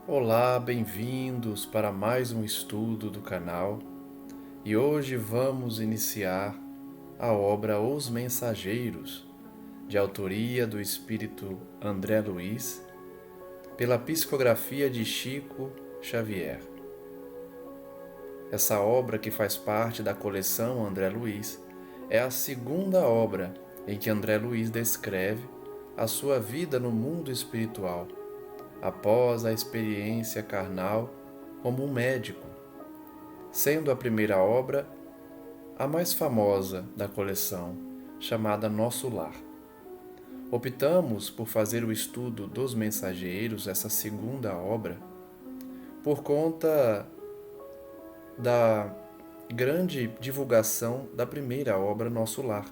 Olá, bem-vindos para mais um estudo do canal e hoje vamos iniciar a obra Os Mensageiros, de autoria do espírito André Luiz, pela psicografia de Chico Xavier. Essa obra, que faz parte da coleção André Luiz, é a segunda obra em que André Luiz descreve a sua vida no mundo espiritual, após a experiência carnal como um médico, sendo a primeira obra a mais famosa da coleção, chamada Nosso Lar. Optamos por fazer o estudo dos Mensageiros, essa segunda obra, por conta da grande divulgação da primeira obra, Nosso Lar,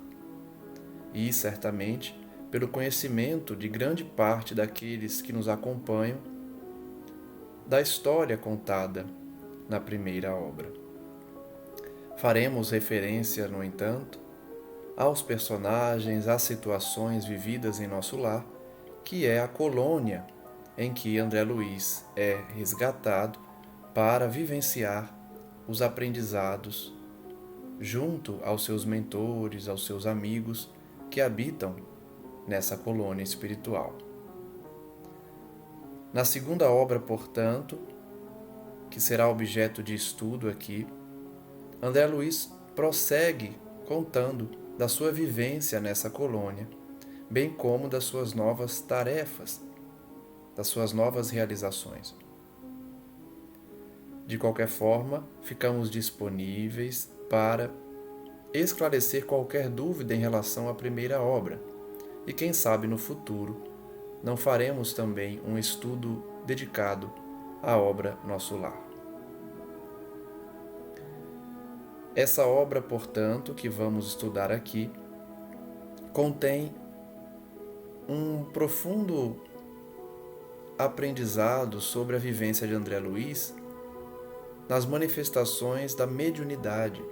e certamente pelo conhecimento de grande parte daqueles que nos acompanham da história contada na primeira obra. Faremos referência, no entanto, aos personagens, às situações vividas em nosso lar, que é a colônia em que André Luiz é resgatado para vivenciar os aprendizados junto aos seus mentores, aos seus amigos que habitam nessa colônia espiritual. Na segunda obra, portanto, que será objeto de estudo aqui, André Luiz prossegue contando da sua vivência nessa colônia, bem como das suas novas tarefas, das suas novas realizações. De qualquer forma, ficamos disponíveis para esclarecer qualquer dúvida em relação à primeira obra, e quem sabe no futuro não faremos também um estudo dedicado à obra Nosso Lar. Essa obra, portanto, que vamos estudar aqui, contém um profundo aprendizado sobre a vivência de André Luiz nas manifestações da mediunidade,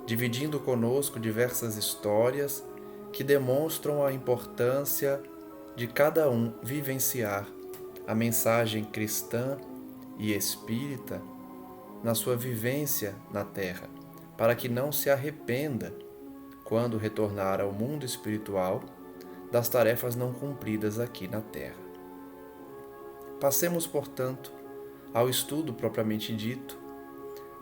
dividindo conosco diversas histórias que demonstram a importância de cada um vivenciar a mensagem cristã e espírita na sua vivência na Terra, para que não se arrependa, quando retornar ao mundo espiritual, das tarefas não cumpridas aqui na Terra. Passemos, portanto, ao estudo propriamente dito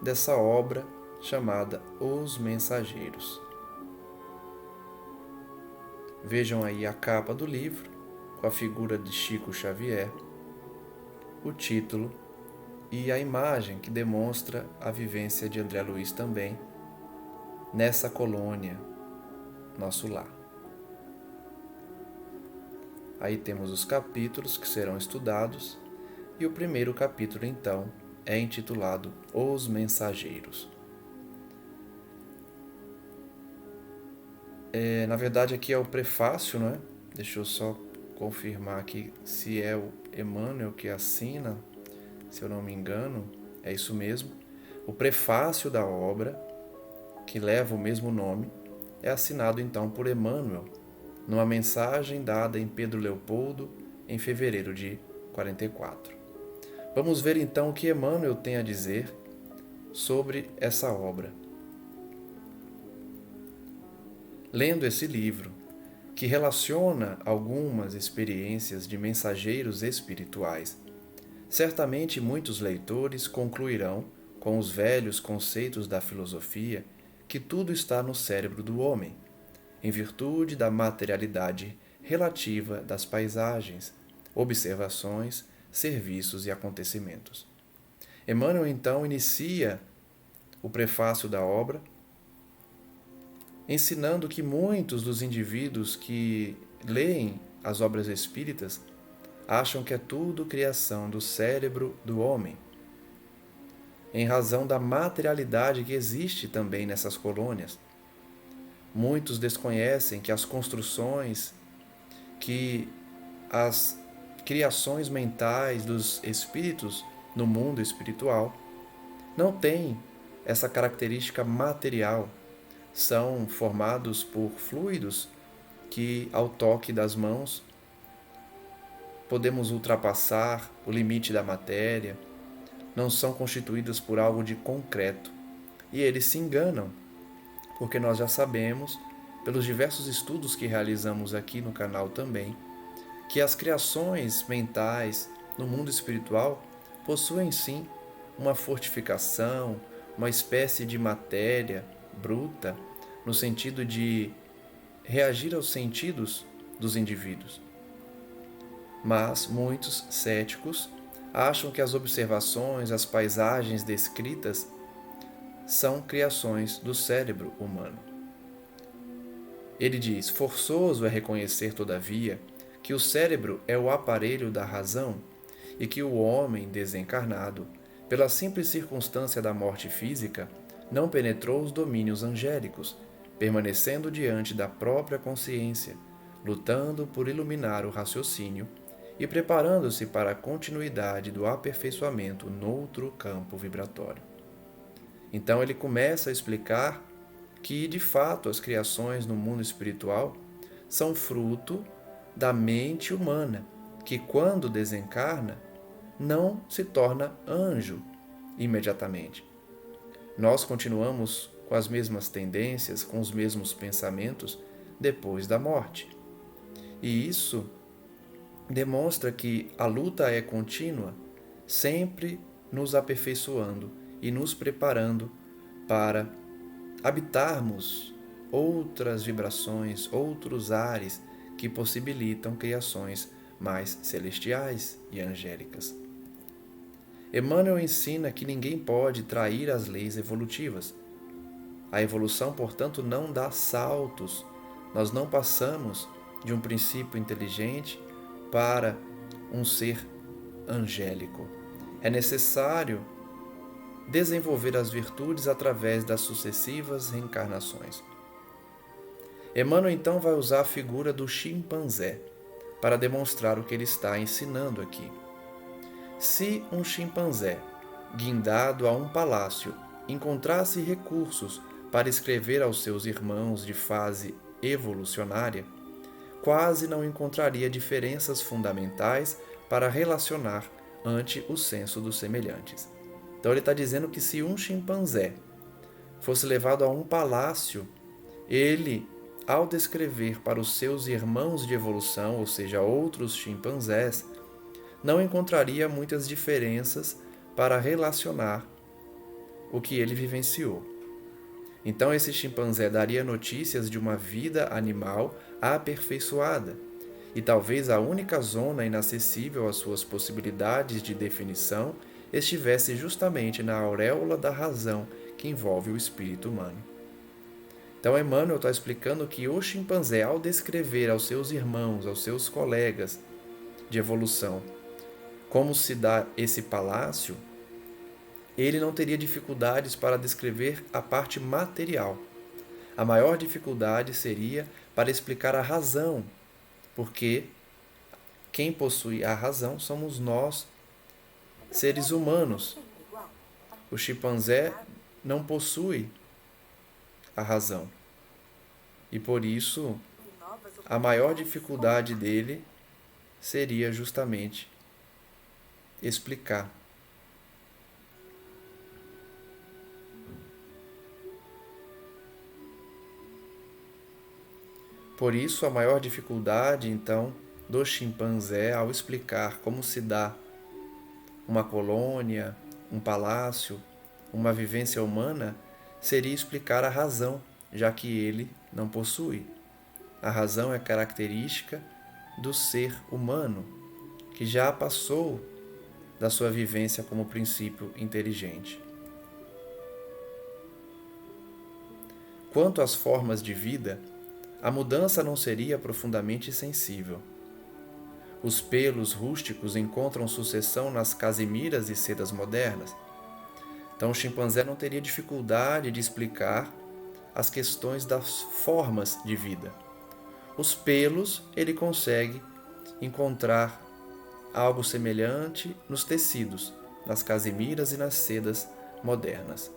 dessa obra chamada Os Mensageiros. Vejam aí a capa do livro, com a figura de Chico Xavier, o título e a imagem que demonstra a vivência de André Luiz também nessa colônia, Nosso Lar. Aí temos os capítulos que serão estudados, e o primeiro capítulo, então, é intitulado Os Mensageiros. Na verdade, aqui é o prefácio, né? Deixa eu só confirmar aqui se é o Emmanuel que assina, se eu não me engano, é isso mesmo. O prefácio da obra, que leva o mesmo nome, é assinado então por Emmanuel, numa mensagem dada em Pedro Leopoldo em fevereiro de 44. Vamos ver então o que Emmanuel tem a dizer sobre essa obra. Lendo esse livro, que relaciona algumas experiências de mensageiros espirituais, certamente muitos leitores concluirão, com os velhos conceitos da filosofia, que tudo está no cérebro do homem, em virtude da materialidade relativa das paisagens, observações, serviços e acontecimentos. Emmanuel então inicia o prefácio da obra ensinando que muitos dos indivíduos que leem as obras espíritas acham que é tudo criação do cérebro do homem, em razão da materialidade que existe também nessas colônias. Muitos desconhecem que as construções, que as criações mentais dos espíritos no mundo espiritual não têm essa característica material. São formados por fluidos que, ao toque das mãos, podemos ultrapassar o limite da matéria, não são constituídas por algo de concreto. E eles se enganam, porque nós já sabemos, pelos diversos estudos que realizamos aqui no canal também, que as criações mentais no mundo espiritual possuem sim uma fortificação, uma espécie de matéria bruta, no sentido de reagir aos sentidos dos indivíduos. Mas muitos céticos acham que as observações, as paisagens descritas são criações do cérebro humano. Ele diz: forçoso é reconhecer, todavia, que o cérebro é o aparelho da razão e que o homem desencarnado, pela simples circunstância da morte física, não penetrou os domínios angélicos, permanecendo diante da própria consciência, lutando por iluminar o raciocínio e preparando-se para a continuidade do aperfeiçoamento noutro campo vibratório. Então ele começa a explicar que, de fato, as criações no mundo espiritual são fruto da mente humana, que quando desencarna, não se torna anjo imediatamente. Nós continuamos com as mesmas tendências, com os mesmos pensamentos depois da morte. E isso demonstra que a luta é contínua, sempre nos aperfeiçoando e nos preparando para habitarmos outras vibrações, outros ares que possibilitam criações mais celestiais e angélicas. Emmanuel ensina que ninguém pode trair as leis evolutivas. A evolução, portanto, não dá saltos. Nós não passamos de um princípio inteligente para um ser angélico. É necessário desenvolver as virtudes através das sucessivas reencarnações. Emmanuel então vai usar a figura do chimpanzé para demonstrar o que ele está ensinando aqui. Se um chimpanzé, guindado a um palácio, encontrasse recursos para escrever aos seus irmãos de fase evolucionária, quase não encontraria diferenças fundamentais para relacionar ante o senso dos semelhantes. Então ele está dizendo que se um chimpanzé fosse levado a um palácio, ele, ao descrever para os seus irmãos de evolução, ou seja, outros chimpanzés, não encontraria muitas diferenças para relacionar o que ele vivenciou. Então esse chimpanzé daria notícias de uma vida animal aperfeiçoada, e talvez a única zona inacessível às suas possibilidades de definição estivesse justamente na auréola da razão que envolve o espírito humano. Então Emmanuel está explicando que o chimpanzé, ao descrever aos seus irmãos, aos seus colegas de evolução, como se dá esse palácio, ele não teria dificuldades para descrever a parte material. A maior dificuldade seria para explicar a razão, porque quem possui a razão somos nós, seres humanos. O chimpanzé não possui a razão. E por isso, a maior dificuldade dele seria justamente explicar. Por isso, a maior dificuldade, então, do chimpanzé ao explicar como se dá uma colônia, um palácio, uma vivência humana, seria explicar a razão, já que ele não possui. A razão é característica do ser humano, que já passou da sua vivência como princípio inteligente. Quanto às formas de vida, a mudança não seria profundamente sensível. Os pelos rústicos encontram sucessão nas casimiras e sedas modernas. Então o chimpanzé não teria dificuldade de explicar as questões das formas de vida. Os pelos ele consegue encontrar algo semelhante nos tecidos, nas casimiras e nas sedas modernas.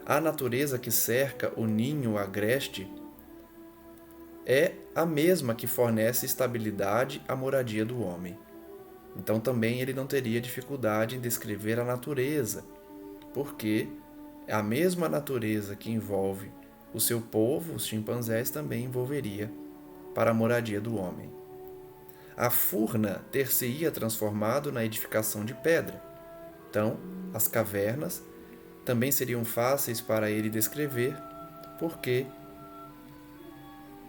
A natureza que cerca o ninho agreste é a mesma que fornece estabilidade à moradia do homem. Então também ele não teria dificuldade em descrever a natureza, porque a mesma natureza que envolve o seu povo, os chimpanzés, também envolveria para a moradia do homem. A furna ter-se-ia transformado na edificação de pedra. Então, as cavernas também seriam fáceis para ele descrever, porque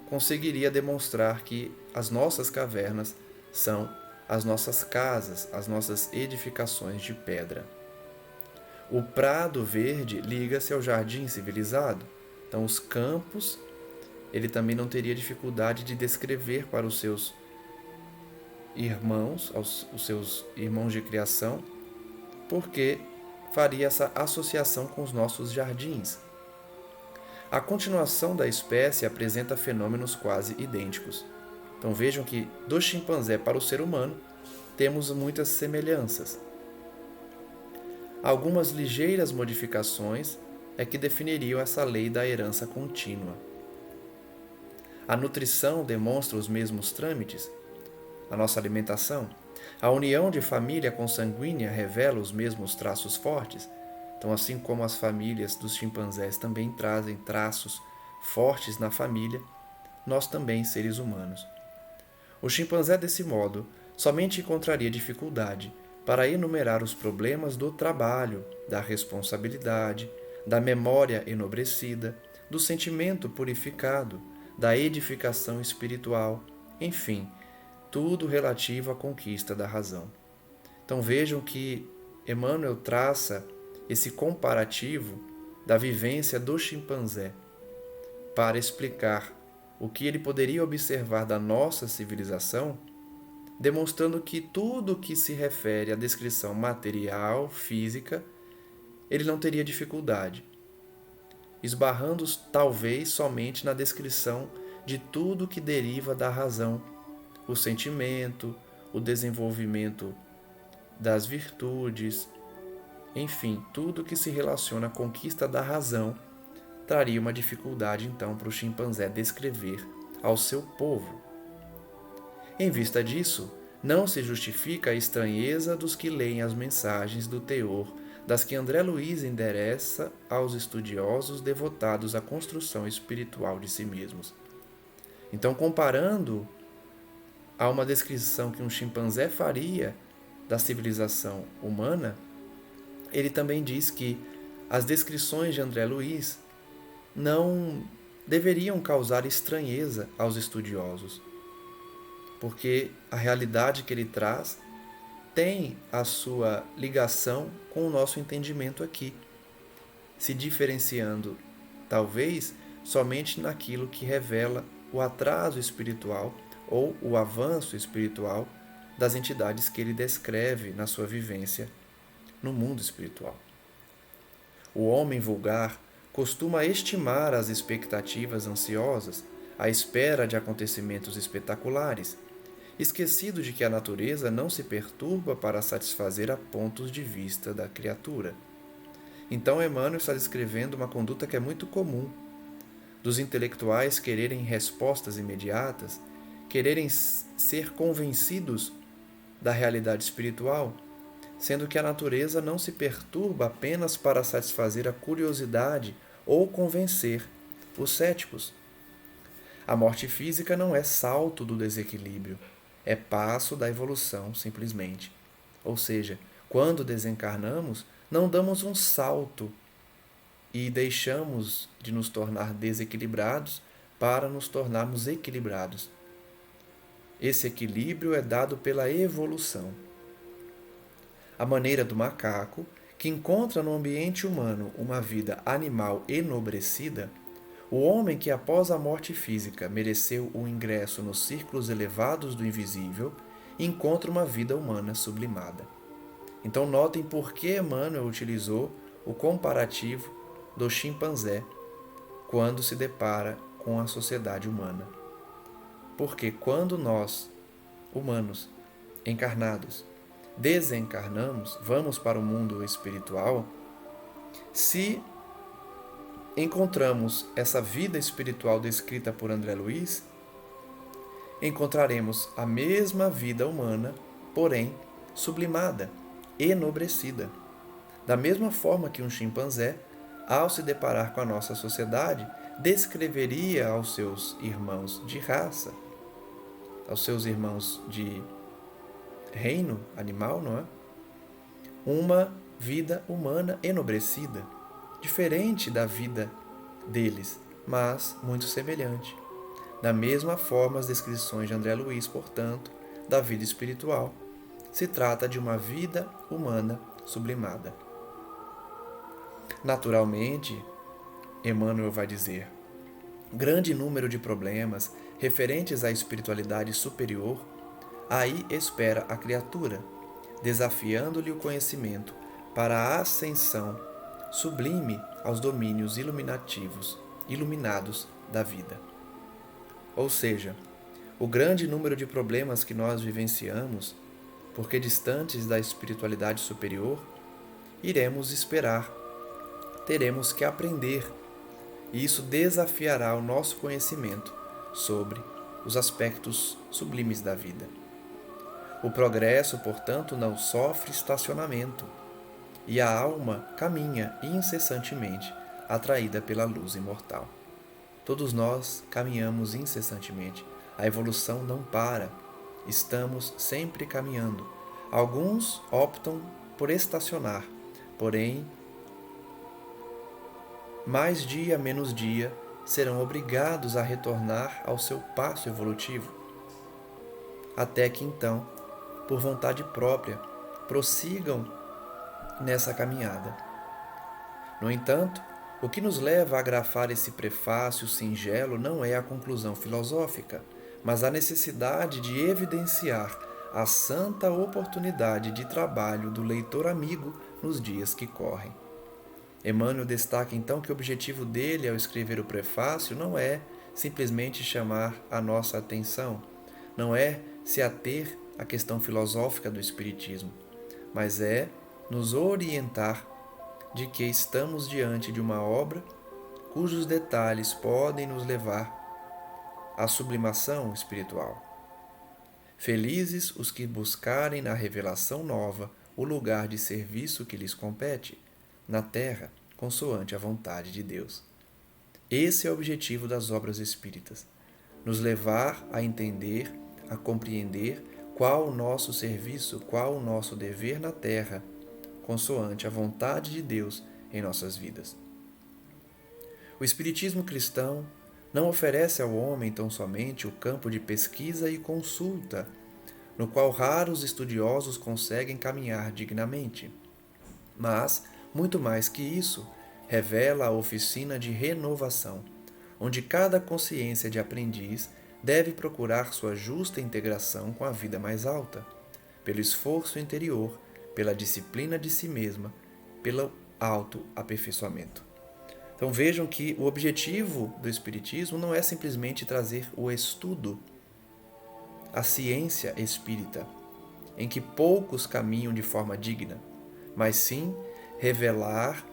conseguiria demonstrar que as nossas cavernas são as nossas casas, as nossas edificações de pedra. O prado verde liga-se ao jardim civilizado. Então, os campos, ele também não teria dificuldade de descrever para os seus irmãos, os seus irmãos de criação, porque faria essa associação com os nossos jardins. A continuação da espécie apresenta fenômenos quase idênticos. Então vejam que do chimpanzé para o ser humano temos muitas semelhanças. Algumas ligeiras modificações é que definiriam essa lei da herança contínua. A nutrição demonstra os mesmos trâmites, a nossa alimentação. A união de família consanguínea revela os mesmos traços fortes. Então, assim como as famílias dos chimpanzés também trazem traços fortes na família, nós também, seres humanos. O chimpanzé, desse modo, somente encontraria dificuldade para enumerar os problemas do trabalho, da responsabilidade, da memória enobrecida, do sentimento purificado, da edificação espiritual, enfim, tudo relativo à conquista da razão. Então vejam que Emmanuel traça esse comparativo da vivência do chimpanzé para explicar o que ele poderia observar da nossa civilização, demonstrando que tudo que se refere à descrição material, física, ele não teria dificuldade, esbarrando talvez somente na descrição de tudo que deriva da razão, o sentimento, o desenvolvimento das virtudes, enfim, tudo que se relaciona à conquista da razão traria uma dificuldade então para o chimpanzé descrever ao seu povo. Em vista disso, não se justifica a estranheza dos que leem as mensagens do teor das que André Luiz endereça aos estudiosos devotados à construção espiritual de si mesmos. Então, comparando a uma descrição que um chimpanzé faria da civilização humana, ele também diz que as descrições de André Luiz não deveriam causar estranheza aos estudiosos, porque a realidade que ele traz tem a sua ligação com o nosso entendimento aqui, se diferenciando, talvez, somente naquilo que revela o atraso espiritual ou o avanço espiritual das entidades que ele descreve na sua vivência no mundo espiritual. O homem vulgar costuma estimar as expectativas ansiosas à espera de acontecimentos espetaculares, esquecido de que a natureza não se perturba para satisfazer a pontos de vista da criatura. Então Emmanuel está descrevendo uma conduta que é muito comum, dos intelectuais quererem respostas imediatas, quererem ser convencidos da realidade espiritual, sendo que a natureza não se perturba apenas para satisfazer a curiosidade ou convencer os céticos. A morte física não é salto do desequilíbrio, é passo da evolução, simplesmente. Ou seja, quando desencarnamos, não damos um salto e deixamos de nos tornar desequilibrados para nos tornarmos equilibrados. Esse equilíbrio é dado pela evolução. A maneira do macaco, que encontra no ambiente humano uma vida animal enobrecida, o homem que após a morte física mereceu o ingresso nos círculos elevados do invisível, encontra uma vida humana sublimada. Então notem por que Emmanuel utilizou o comparativo do chimpanzé quando se depara com a sociedade humana. Porque quando nós, humanos, encarnados, desencarnamos, vamos para o mundo espiritual, se encontramos essa vida espiritual descrita por André Luiz, encontraremos a mesma vida humana, porém sublimada, enobrecida. Da mesma forma que um chimpanzé, ao se deparar com a nossa sociedade, descreveria aos seus irmãos de raça, aos seus irmãos de reino animal, não é? Uma vida humana enobrecida, diferente da vida deles, mas muito semelhante. Da mesma forma, as descrições de André Luiz, portanto, da vida espiritual, se trata de uma vida humana sublimada. Naturalmente, Emmanuel vai dizer, grande número de problemas referentes à espiritualidade superior, aí espera a criatura, desafiando-lhe o conhecimento para a ascensão sublime aos domínios iluminados da vida. Ou seja, o grande número de problemas que nós vivenciamos, porque distantes da espiritualidade superior, iremos esperar, teremos que aprender, e isso desafiará o nosso conhecimento sobre os aspectos sublimes da vida. O progresso, portanto, não sofre estacionamento, e a alma caminha incessantemente, atraída pela luz imortal. Todos nós caminhamos incessantemente. A evolução não para. Estamos sempre caminhando. Alguns optam por estacionar, porém, mais dia menos dia, serão obrigados a retornar ao seu passo evolutivo, até que então, por vontade própria, prossigam nessa caminhada. No entanto, o que nos leva a grafar esse prefácio singelo não é a conclusão filosófica, mas a necessidade de evidenciar a santa oportunidade de trabalho do leitor amigo nos dias que correm. Emmanuel destaca então que o objetivo dele ao escrever o prefácio não é simplesmente chamar a nossa atenção, não é se ater à questão filosófica do Espiritismo, mas é nos orientar de que estamos diante de uma obra cujos detalhes podem nos levar à sublimação espiritual. Felizes os que buscarem na revelação nova o lugar de serviço que lhes compete, na terra, consoante a vontade de Deus. Esse é o objetivo das obras espíritas, nos levar a entender, a compreender qual o nosso serviço, qual o nosso dever na terra, consoante a vontade de Deus em nossas vidas. O Espiritismo cristão não oferece ao homem tão somente o campo de pesquisa e consulta, no qual raros estudiosos conseguem caminhar dignamente, mas, muito mais que isso, revela a oficina de renovação, onde cada consciência de aprendiz deve procurar sua justa integração com a vida mais alta, pelo esforço interior, pela disciplina de si mesma, pelo autoaperfeiçoamento. Então vejam que o objetivo do Espiritismo não é simplesmente trazer o estudo, a ciência espírita, em que poucos caminham de forma digna, mas sim revelar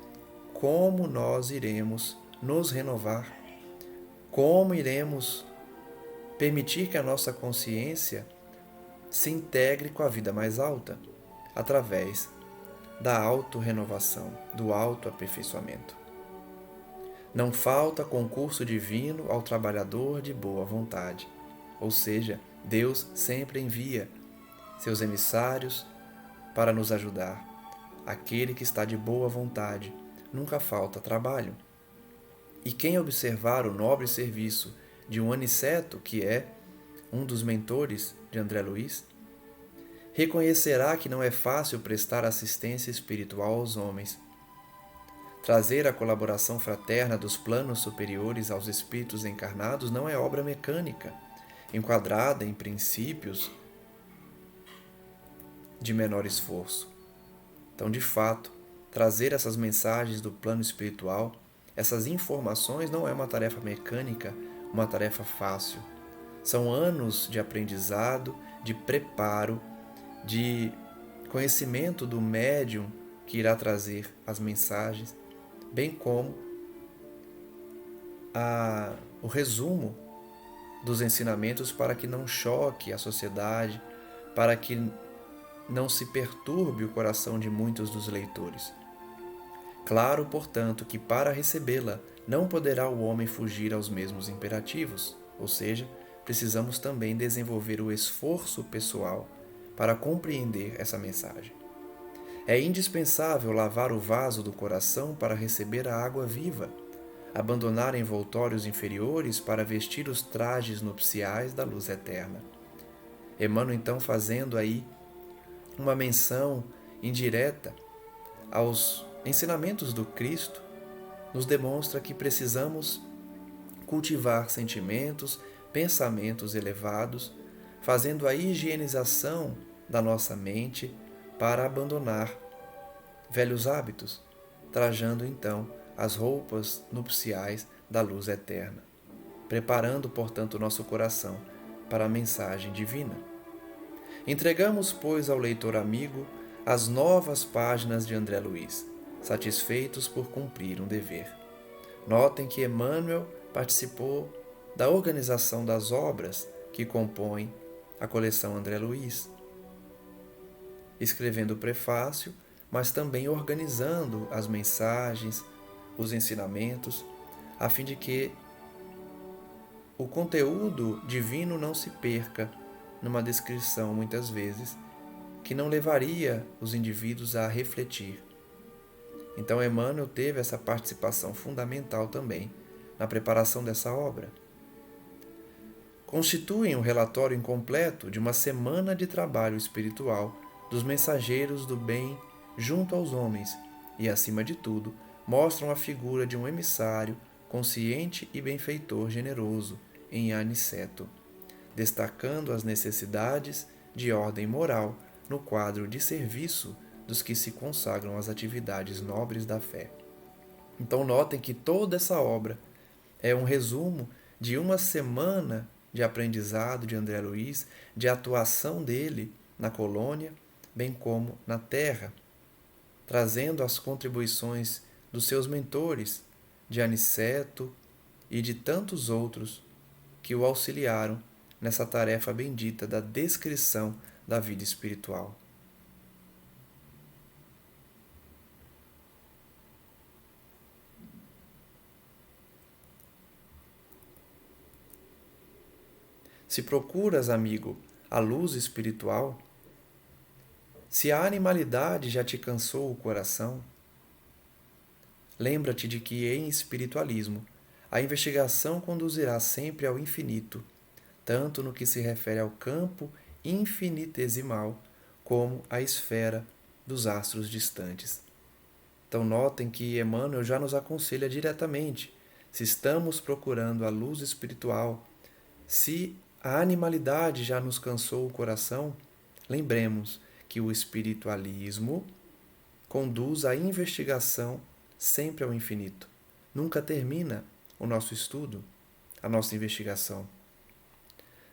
como nós iremos nos renovar, como iremos permitir que a nossa consciência se integre com a vida mais alta, através da autorrenovação, do autoaperfeiçoamento. Não falta concurso divino ao trabalhador de boa vontade, ou seja, Deus sempre envia seus emissários para nos ajudar. Aquele que está de boa vontade, nunca falta trabalho. E quem observar o nobre serviço de um Aniceto, que é um dos mentores de André Luiz, reconhecerá que não é fácil prestar assistência espiritual aos homens. Trazer a colaboração fraterna dos planos superiores aos espíritos encarnados não é obra mecânica, enquadrada em princípios de menor esforço. Então, de fato, trazer essas mensagens do plano espiritual, essas informações, não é uma tarefa mecânica, uma tarefa fácil. São anos de aprendizado, de preparo, de conhecimento do médium que irá trazer as mensagens, bem como o resumo dos ensinamentos para que não choque a sociedade, para que não se perturbe o coração de muitos dos leitores. Claro, portanto, que para recebê-la não poderá o homem fugir aos mesmos imperativos, ou seja, precisamos também desenvolver o esforço pessoal para compreender essa mensagem. É indispensável lavar o vaso do coração para receber a água viva, abandonar envoltórios inferiores para vestir os trajes nupciais da luz eterna. Emmanuel, então, fazendo aí uma menção indireta aos ensinamentos do Cristo, nos demonstra que precisamos cultivar sentimentos, pensamentos elevados, fazendo a higienização da nossa mente para abandonar velhos hábitos, trajando então as roupas nupciais da luz eterna, preparando, portanto, o nosso coração para a mensagem divina. Entregamos, pois, ao leitor amigo as novas páginas de André Luiz, satisfeitos por cumprir um dever. Notem que Emmanuel participou da organização das obras que compõem a coleção André Luiz, escrevendo o prefácio, mas também organizando as mensagens, os ensinamentos, a fim de que o conteúdo divino não se perca numa descrição, muitas vezes, que não levaria os indivíduos a refletir. Então, Emmanuel teve essa participação fundamental também na preparação dessa obra. Constituem um relatório incompleto de uma semana de trabalho espiritual dos mensageiros do bem junto aos homens e, acima de tudo, mostram a figura de um emissário consciente e benfeitor generoso em Aniceto, destacando as necessidades de ordem moral no quadro de serviço dos que se consagram às atividades nobres da fé. Então notem que toda essa obra é um resumo de uma semana de aprendizado de André Luiz, de atuação dele na colônia, bem como na terra, trazendo as contribuições dos seus mentores, de Aniceto e de tantos outros que o auxiliaram nessa tarefa bendita da descrição da vida espiritual. Se procuras, amigo, a luz espiritual, se a animalidade já te cansou o coração, lembra-te de que em espiritualismo a investigação conduzirá sempre ao infinito, tanto no que se refere ao campo infinitesimal como à esfera dos astros distantes. Então notem que Emmanuel já nos aconselha diretamente, se estamos procurando a luz espiritual, se a animalidade já nos cansou o coração, lembremos que o espiritualismo conduz a investigação sempre ao infinito. Nunca termina o nosso estudo, a nossa investigação.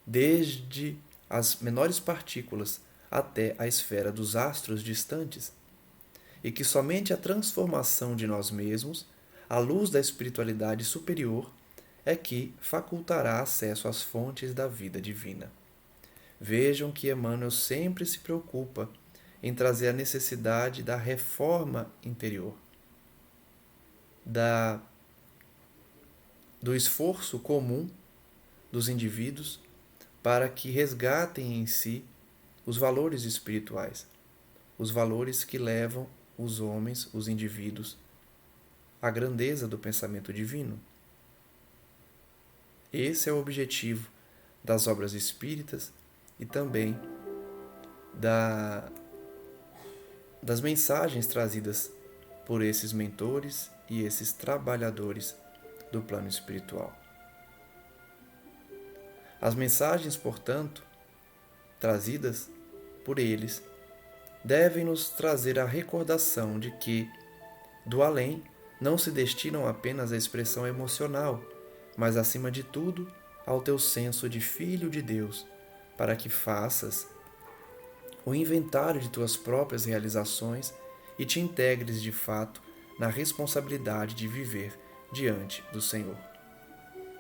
Desde as menores partículas até a esfera dos astros distantes. E que somente a transformação de nós mesmos, à luz da espiritualidade superior, é que facultará acesso às fontes da vida divina. Vejam que Emmanuel sempre se preocupa em trazer a necessidade da reforma interior, do esforço comum dos indivíduos para que resgatem em si os valores espirituais, os valores que levam os homens, os indivíduos, à grandeza do pensamento divino. Esse é o objetivo das obras espíritas e também das mensagens trazidas por esses mentores e esses trabalhadores do plano espiritual. As mensagens, portanto, trazidas por eles, devem nos trazer a recordação de que, do além, não se destinam apenas à expressão emocional, mas, acima de tudo, ao teu senso de filho de Deus, para que faças o inventário de tuas próprias realizações e te integres de fato na responsabilidade de viver diante do Senhor.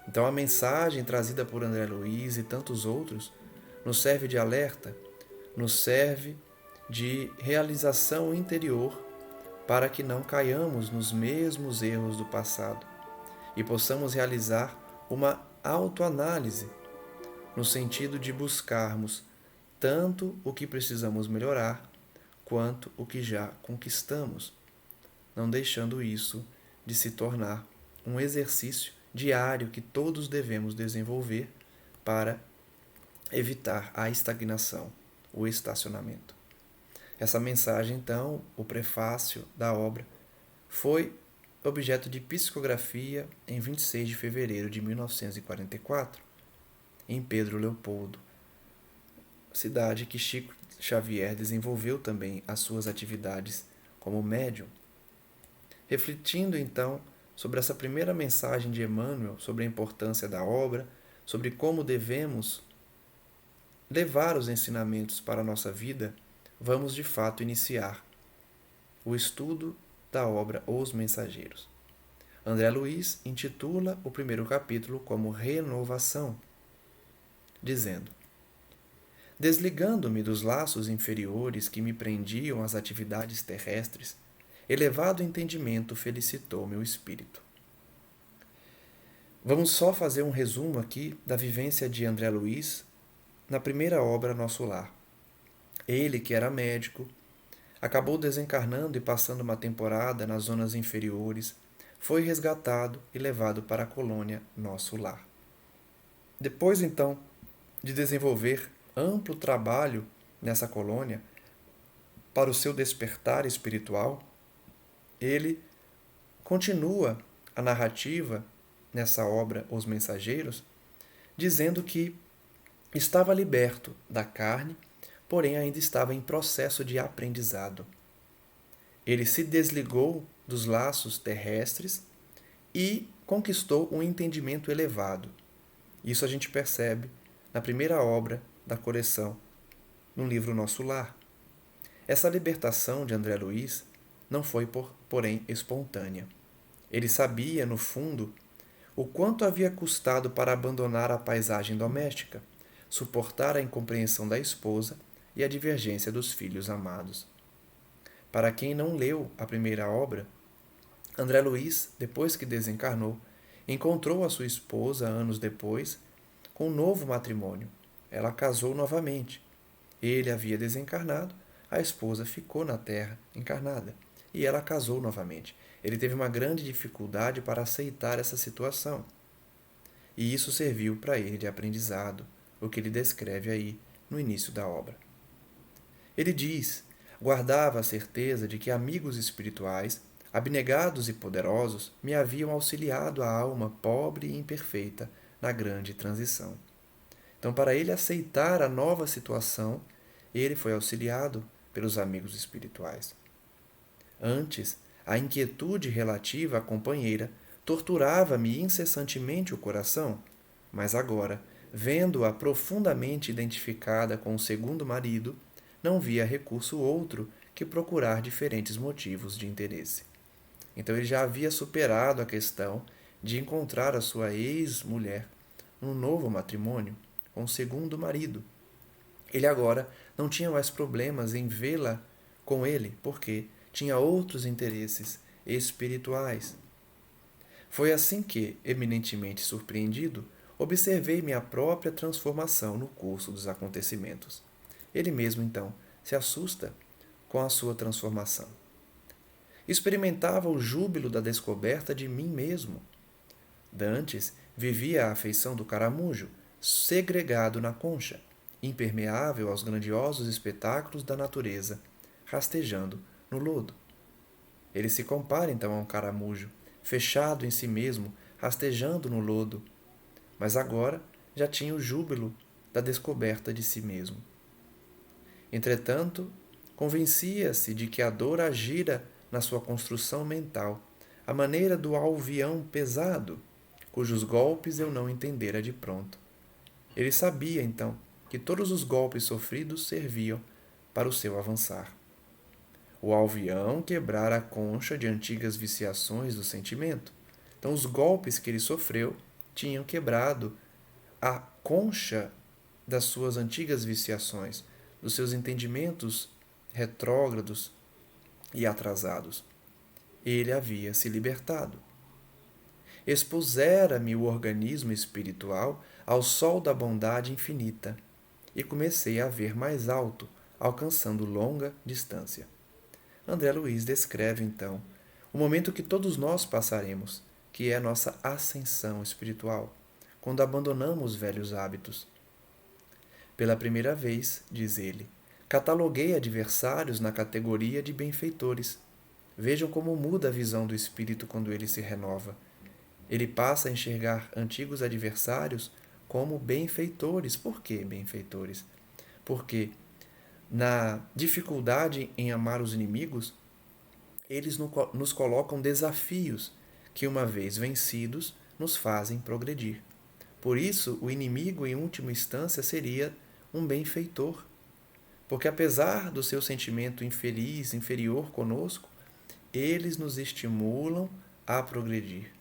Então a mensagem trazida por André Luiz e tantos outros nos serve de alerta, nos serve de realização interior para que não caiamos nos mesmos erros do passado e possamos realizar uma autoanálise no sentido de buscarmos tanto o que precisamos melhorar quanto o que já conquistamos, não deixando isso de se tornar um exercício diário que todos devemos desenvolver para evitar a estagnação, o estacionamento. Essa mensagem, então, o prefácio da obra, foi objeto de psicografia em 26 de fevereiro de 1944, em Pedro Leopoldo, cidade que Chico Xavier desenvolveu também as suas atividades como médium. Refletindo, então, sobre essa primeira mensagem de Emmanuel, sobre a importância da obra, sobre como devemos levar os ensinamentos para a nossa vida, vamos de fato iniciar o estudo da obra Os Mensageiros. André Luiz intitula o primeiro capítulo como Renovação, dizendo: desligando-me dos laços inferiores que me prendiam às atividades terrestres, elevado entendimento felicitou meu espírito. Vamos só fazer um resumo aqui da vivência de André Luiz na primeira obra Nosso Lar. Ele, que era médico, acabou desencarnando e passando uma temporada nas zonas inferiores, foi resgatado e levado para a colônia Nosso Lar. Depois, então, de desenvolver amplo trabalho nessa colônia para o seu despertar espiritual, ele continua a narrativa nessa obra Os Mensageiros, dizendo que estava liberto da carne, porém ainda estava em processo de aprendizado. Ele se desligou dos laços terrestres e conquistou um entendimento elevado. Isso a gente percebe na primeira obra da coleção, no livro Nosso Lar. Essa libertação de André Luiz não foi, porém, espontânea. Ele sabia, no fundo, o quanto havia custado para abandonar a paisagem doméstica, suportar a incompreensão da esposa e a divergência dos filhos amados. Para quem não leu a primeira obra, André Luiz, depois que desencarnou, encontrou a sua esposa anos depois com um novo matrimônio. Ela casou novamente. Ele havia desencarnado, a esposa ficou na terra encarnada e ela casou novamente. Ele teve uma grande dificuldade para aceitar essa situação. E isso serviu para ele de aprendizado, o que ele descreve aí no início da obra. Ele diz: guardava a certeza de que amigos espirituais, abnegados e poderosos, me haviam auxiliado a alma pobre e imperfeita na grande transição. Então, para ele aceitar a nova situação, ele foi auxiliado pelos amigos espirituais. Antes, a inquietude relativa à companheira torturava-me incessantemente o coração, mas agora, vendo-a profundamente identificada com o segundo marido, não via recurso outro que procurar diferentes motivos de interesse. Então ele já havia superado a questão de encontrar a sua ex-mulher num novo matrimônio com o segundo marido. Ele agora não tinha mais problemas em vê-la com ele, porque tinha outros interesses espirituais. Foi assim que, eminentemente surpreendido, observei minha própria transformação no curso dos acontecimentos. Ele mesmo, então, se assusta com a sua transformação. Experimentava o júbilo da descoberta de mim mesmo. Dantes vivia a afeição do caramujo, segregado na concha, impermeável aos grandiosos espetáculos da natureza, rastejando no lodo. Ele se compara então a um caramujo, fechado em si mesmo, rastejando no lodo, mas agora já tinha o júbilo da descoberta de si mesmo. Entretanto, convencia-se de que a dor agira na sua construção mental, à maneira do alvião pesado, cujos golpes eu não entendera de pronto. Ele sabia, então, que todos os golpes sofridos serviam para o seu avançar. O alvião quebrara a concha de antigas viciações do sentimento. Então, os golpes que ele sofreu tinham quebrado a concha das suas antigas viciações, dos seus entendimentos retrógrados e atrasados. Ele havia se libertado. Expusera-me o organismo espiritual ao sol da bondade infinita e comecei a ver mais alto, alcançando longa distância. André Luiz descreve, então, o momento que todos nós passaremos, que é a nossa ascensão espiritual, quando abandonamos velhos hábitos. Pela primeira vez, diz ele, cataloguei adversários na categoria de benfeitores. Vejam como muda a visão do espírito quando ele se renova. Ele passa a enxergar antigos adversários como benfeitores. Por que benfeitores? Porque na dificuldade em amar os inimigos, eles nos colocam desafios que, uma vez vencidos, nos fazem progredir. Por isso, o inimigo, em última instância, seria um benfeitor. Porque, apesar do seu sentimento infeliz, inferior conosco, eles nos estimulam a progredir.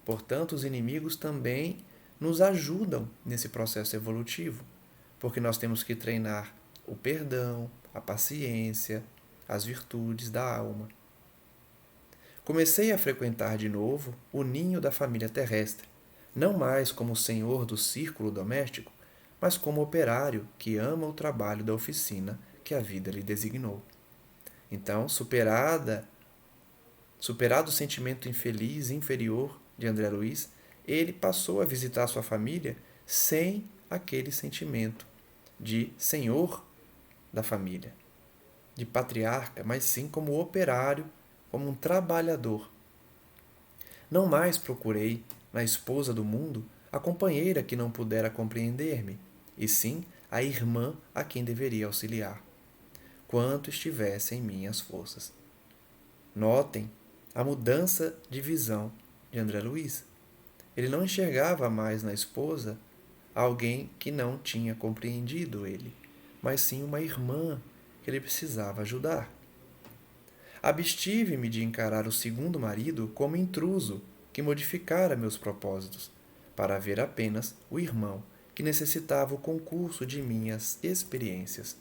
Portanto, os inimigos também nos ajudam nesse processo evolutivo, porque nós temos que treinar o perdão, a paciência, as virtudes da alma. Comecei a frequentar de novo o ninho da família terrestre, não mais como senhor do círculo doméstico, mas como operário que ama o trabalho da oficina que a vida lhe designou. Então, superado o sentimento infeliz e inferior de André Luiz, ele passou a visitar sua família sem aquele sentimento de senhor da família, de patriarca, mas sim como operário, como um trabalhador. Não mais procurei na esposa do mundo a companheira que não pudera compreender-me, e sim a irmã a quem deveria auxiliar, quanto estivesse em minhas forças. Notem a mudança de visão de André Luiz. Ele não enxergava mais na esposa alguém que não tinha compreendido ele, mas sim uma irmã que ele precisava ajudar. Abstive-me de encarar o segundo marido como intruso que modificara meus propósitos, para ver apenas o irmão que necessitava o concurso de minhas experiências.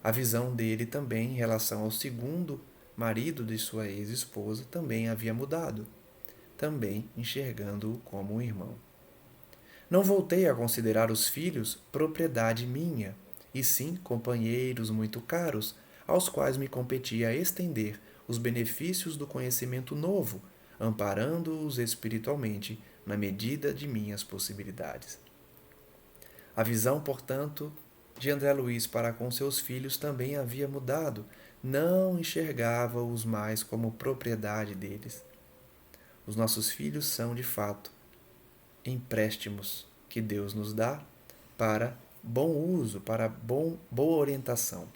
A visão dele também em relação ao segundo marido de sua ex-esposa também havia mudado, também enxergando-o como um irmão. Não voltei a considerar os filhos propriedade minha, e sim companheiros muito caros, aos quais me competia estender os benefícios do conhecimento novo, amparando-os espiritualmente na medida de minhas possibilidades. A visão, portanto, de André Luiz para com seus filhos também havia mudado, não enxergava-os mais como propriedade deles. Os nossos filhos são, de fato, empréstimos que Deus nos dá para bom uso, para boa orientação.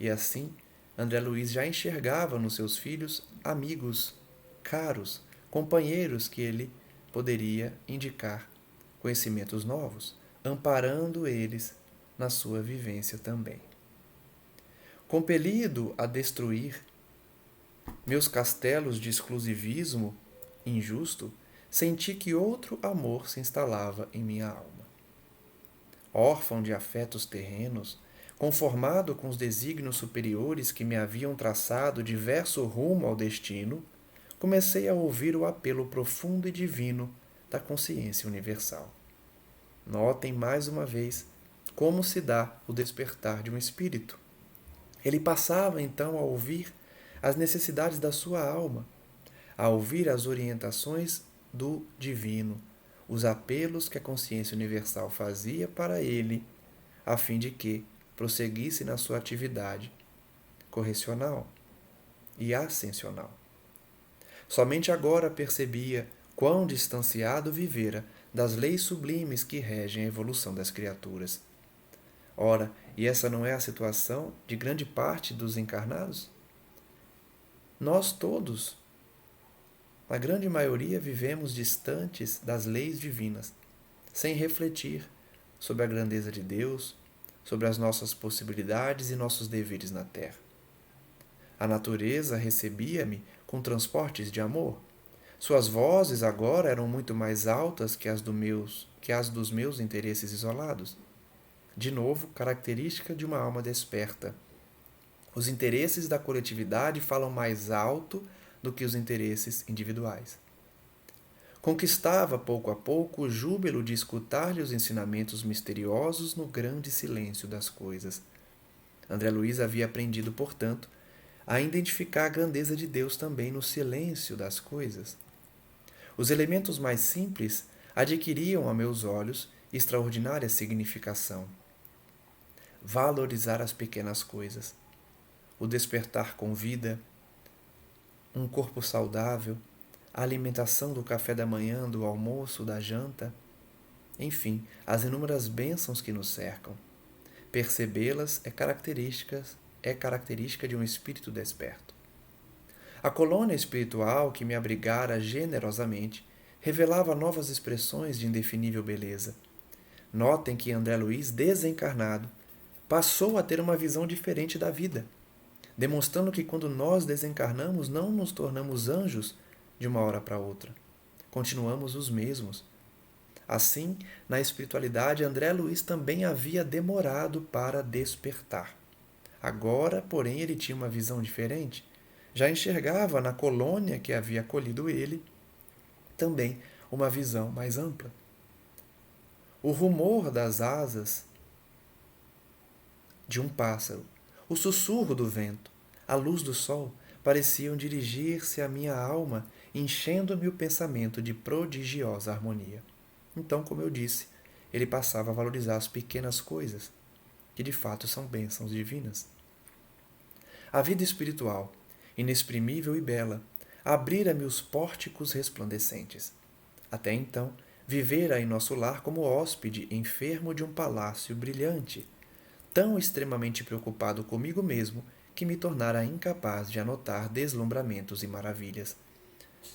E assim, André Luiz já enxergava nos seus filhos amigos caros, companheiros que ele poderia indicar conhecimentos novos, amparando eles na sua vivência também. Compelido a destruir meus castelos de exclusivismo injusto, senti que outro amor se instalava em minha alma. Órfão de afetos terrenos, conformado com os desígnios superiores que me haviam traçado diverso rumo ao destino, comecei a ouvir o apelo profundo e divino da consciência universal. Notem mais uma vez como se dá o despertar de um espírito. Ele passava então a ouvir as necessidades da sua alma, a ouvir as orientações do divino, os apelos que a consciência universal fazia para ele, a fim de que prosseguisse na sua atividade correcional e ascensional. Somente agora percebia quão distanciado vivera das leis sublimes que regem a evolução das criaturas. Ora, e essa não é a situação de grande parte dos encarnados? Nós todos, a grande maioria, vivemos distantes das leis divinas, sem refletir sobre a grandeza de Deus, sobre as nossas possibilidades e nossos deveres na Terra. A natureza recebia-me com transportes de amor. Suas vozes agora eram muito mais altas que as dos meus interesses isolados. De novo, característica de uma alma desperta. Os interesses da coletividade falam mais alto do que os interesses individuais. Conquistava pouco a pouco o júbilo de escutar-lhe os ensinamentos misteriosos no grande silêncio das coisas. André Luiz havia aprendido, portanto, a identificar a grandeza de Deus também no silêncio das coisas. Os elementos mais simples adquiriam a meus olhos extraordinária significação. Valorizar as pequenas coisas, o despertar com vida, um corpo saudável, a alimentação do café da manhã, do almoço, da janta, enfim, as inúmeras bênçãos que nos cercam. Percebê-las é característica de um espírito desperto. A colônia espiritual que me abrigara generosamente revelava novas expressões de indefinível beleza. Notem que André Luiz, desencarnado, passou a ter uma visão diferente da vida, demonstrando que quando nós desencarnamos não nos tornamos anjos de uma hora para outra. Continuamos os mesmos. Assim, na espiritualidade, André Luiz também havia demorado para despertar. Agora, porém, ele tinha uma visão diferente. Já enxergava na colônia que havia acolhido ele também uma visão mais ampla. O rumor das asas de um pássaro, o sussurro do vento, a luz do sol pareciam dirigir-se à minha alma, enchendo-me o pensamento de prodigiosa harmonia. Então, como eu disse, ele passava a valorizar as pequenas coisas, que de fato são bênçãos divinas. A vida espiritual, inexprimível e bela, abrira-me os pórticos resplandecentes. Até então, vivera em nosso lar como hóspede enfermo de um palácio brilhante, tão extremamente preocupado comigo mesmo que me tornara incapaz de anotar deslumbramentos e maravilhas.